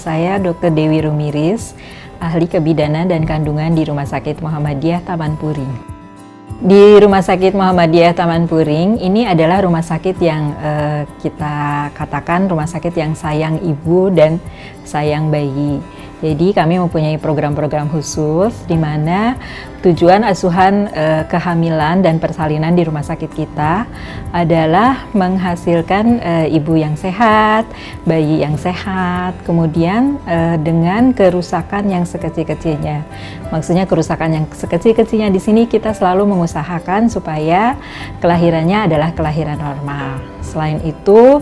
Saya Dr. Dewi Rumiris, ahli kebidanan dan kandungan di Rumah Sakit Muhammadiyah Taman Puring. Di Rumah Sakit Muhammadiyah Taman Puring, ini adalah rumah sakit yang kita katakan rumah sakit yang sayang ibu dan sayang bayi. Jadi kami mempunyai program-program khusus di mana tujuan asuhan kehamilan dan persalinan di rumah sakit kita adalah menghasilkan ibu yang sehat, bayi yang sehat, kemudian dengan kerusakan yang sekecil-kecilnya. Maksudnya kerusakan yang sekecil-kecilnya di sini kita selalu mengusahakan supaya kelahirannya adalah kelahiran normal. Selain itu,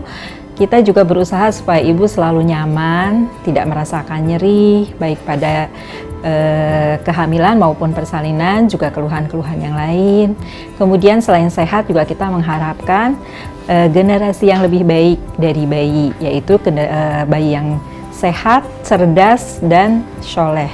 kita juga berusaha supaya ibu selalu nyaman, tidak merasakan nyeri, baik pada kehamilan maupun persalinan, juga keluhan-keluhan yang lain. Kemudian selain sehat juga kita mengharapkan generasi yang lebih baik dari bayi, yaitu bayi yang sehat, cerdas, dan soleh.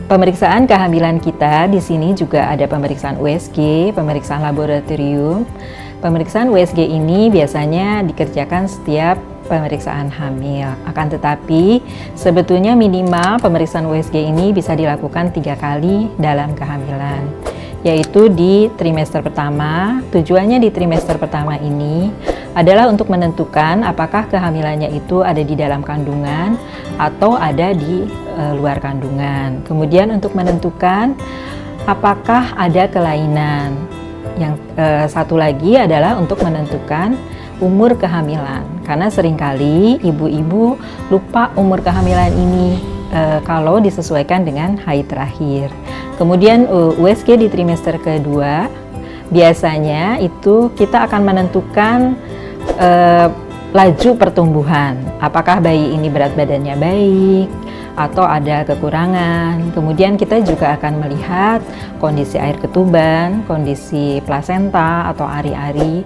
Pemeriksaan kehamilan kita di sini juga ada pemeriksaan USG, pemeriksaan laboratorium. Pemeriksaan USG ini biasanya dikerjakan setiap pemeriksaan hamil. Akan tetapi sebetulnya minimal pemeriksaan USG ini bisa dilakukan 3 kali dalam kehamilan, yaitu di trimester pertama. Tujuannya di trimester pertama ini adalah untuk menentukan apakah kehamilannya itu ada di dalam kandungan atau ada di luar kandungan. Kemudian untuk menentukan apakah ada kelainan. Yang satu lagi adalah untuk menentukan umur kehamilan, karena seringkali ibu-ibu lupa umur kehamilan ini kalau disesuaikan dengan haid terakhir. Kemudian USG di trimester kedua, biasanya itu kita akan menentukan laju pertumbuhan, apakah bayi ini berat badannya baik atau ada kekurangan. Kemudian kita juga akan melihat kondisi air ketuban, kondisi plasenta atau ari-ari.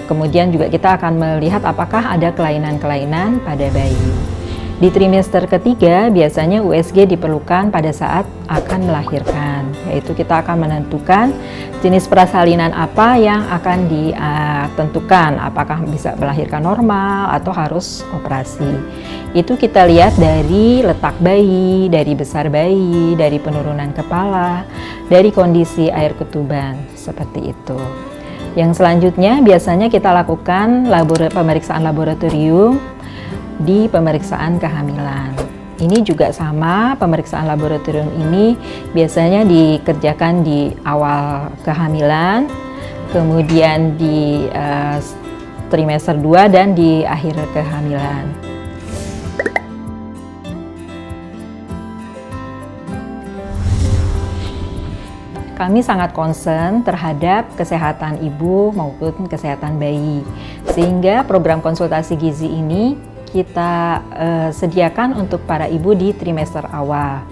Kemudian juga kita akan melihat apakah ada kelainan-kelainan pada bayi. Di trimester ketiga biasanya USG diperlukan pada saat akan melahirkan, yaitu kita akan menentukan jenis persalinan apa yang akan ditentukan, apakah bisa melahirkan normal atau harus operasi. Itu kita lihat dari letak bayi, dari besar bayi, dari penurunan kepala, dari kondisi air ketuban, seperti itu. Yang selanjutnya biasanya kita lakukan pemeriksaan laboratorium di pemeriksaan kehamilan. Ini juga sama, pemeriksaan laboratorium ini biasanya dikerjakan di awal kehamilan, kemudian di trimester 2 dan di akhir kehamilan. Kami sangat concern terhadap kesehatan ibu maupun kesehatan bayi, sehingga program konsultasi gizi ini kita sediakan untuk para ibu di trimester awal.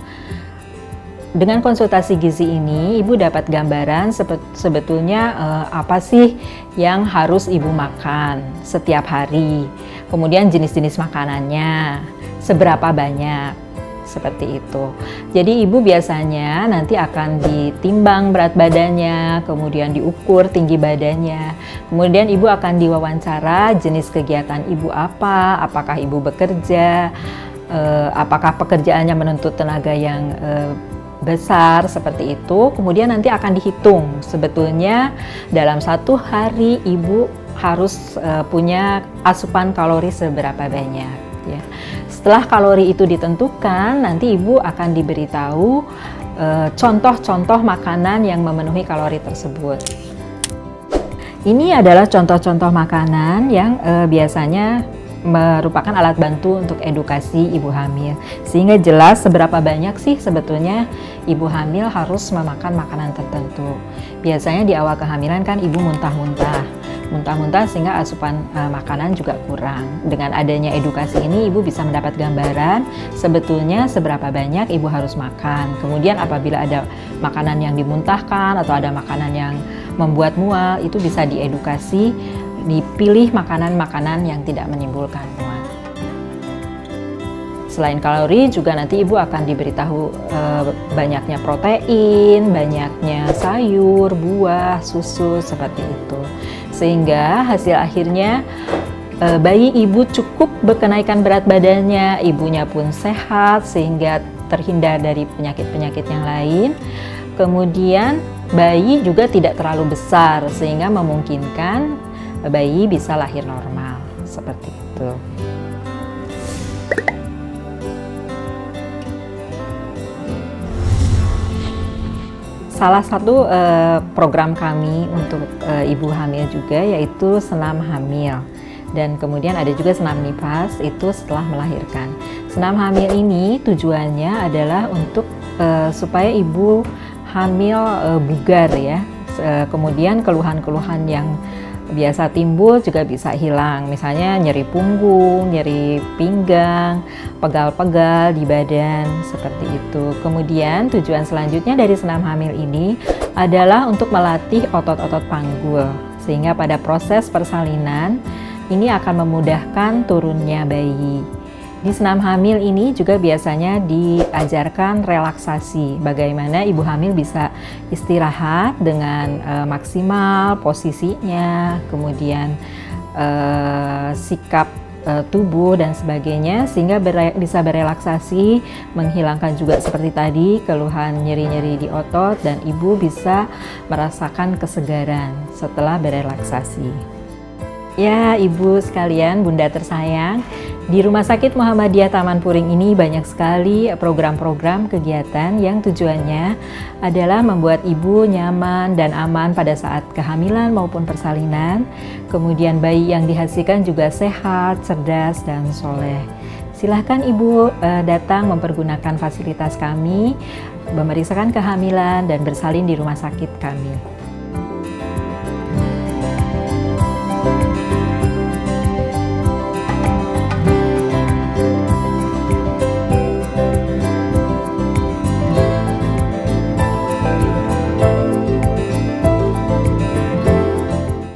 Dengan konsultasi gizi ini, ibu dapat gambaran sebetulnya apa sih yang harus ibu makan setiap hari, kemudian jenis-jenis makanannya, seberapa banyak, seperti itu. Jadi ibu biasanya nanti akan ditimbang berat badannya, kemudian diukur tinggi badannya, kemudian ibu akan diwawancara jenis kegiatan ibu apa, apakah ibu bekerja, apakah pekerjaannya menuntut tenaga yang besar, seperti itu. Kemudian nanti akan dihitung sebetulnya dalam 1 hari ibu harus punya asupan kalori seberapa banyak, ya. Setelah kalori itu ditentukan, nanti ibu akan diberitahu contoh-contoh makanan yang memenuhi kalori tersebut. Ini adalah contoh-contoh makanan yang biasanya merupakan alat bantu untuk edukasi ibu hamil, sehingga jelas seberapa banyak sih sebetulnya ibu hamil harus memakan makanan tertentu. Biasanya di awal kehamilan kan ibu muntah-muntah sehingga asupan makanan juga kurang. Dengan adanya edukasi ini ibu bisa mendapat gambaran sebetulnya seberapa banyak ibu harus makan. Kemudian apabila ada makanan yang dimuntahkan atau ada makanan yang membuat mual, itu bisa diedukasi, dipilih makanan-makanan yang tidak menimbulkan mual. Selain kalori juga nanti ibu akan diberitahu banyaknya protein, banyaknya sayur, buah, susu seperti itu. Sehingga hasil akhirnya bayi ibu cukup berkenaikan berat badannya, ibunya pun sehat sehingga terhindar dari penyakit-penyakit yang lain. Kemudian bayi juga tidak terlalu besar sehingga memungkinkan bayi bisa lahir normal seperti itu. Salah satu program kami untuk ibu hamil juga yaitu senam hamil, dan kemudian ada juga senam nifas itu setelah melahirkan. Senam hamil ini tujuannya adalah untuk supaya ibu hamil bugar ya, kemudian keluhan-keluhan yang biasa timbul juga bisa hilang, misalnya nyeri punggung, nyeri pinggang, pegal-pegal di badan, seperti itu. Kemudian tujuan selanjutnya dari senam hamil ini adalah untuk melatih otot-otot panggul, sehingga pada proses persalinan ini akan memudahkan turunnya bayi. Di senam hamil ini juga biasanya diajarkan relaksasi, bagaimana ibu hamil bisa istirahat dengan maksimal posisinya, kemudian sikap tubuh dan sebagainya, sehingga bisa berelaksasi, menghilangkan juga seperti tadi keluhan nyeri-nyeri di otot, dan ibu bisa merasakan kesegaran setelah berelaksasi. Ya, ibu sekalian, bunda tersayang, di Rumah Sakit Muhammadiyah Taman Puring ini banyak sekali program-program kegiatan yang tujuannya adalah membuat ibu nyaman dan aman pada saat kehamilan maupun persalinan. Kemudian bayi yang dihasilkan juga sehat, cerdas, dan soleh. Silahkan ibu datang mempergunakan fasilitas kami, memeriksakan kehamilan dan bersalin di rumah sakit kami.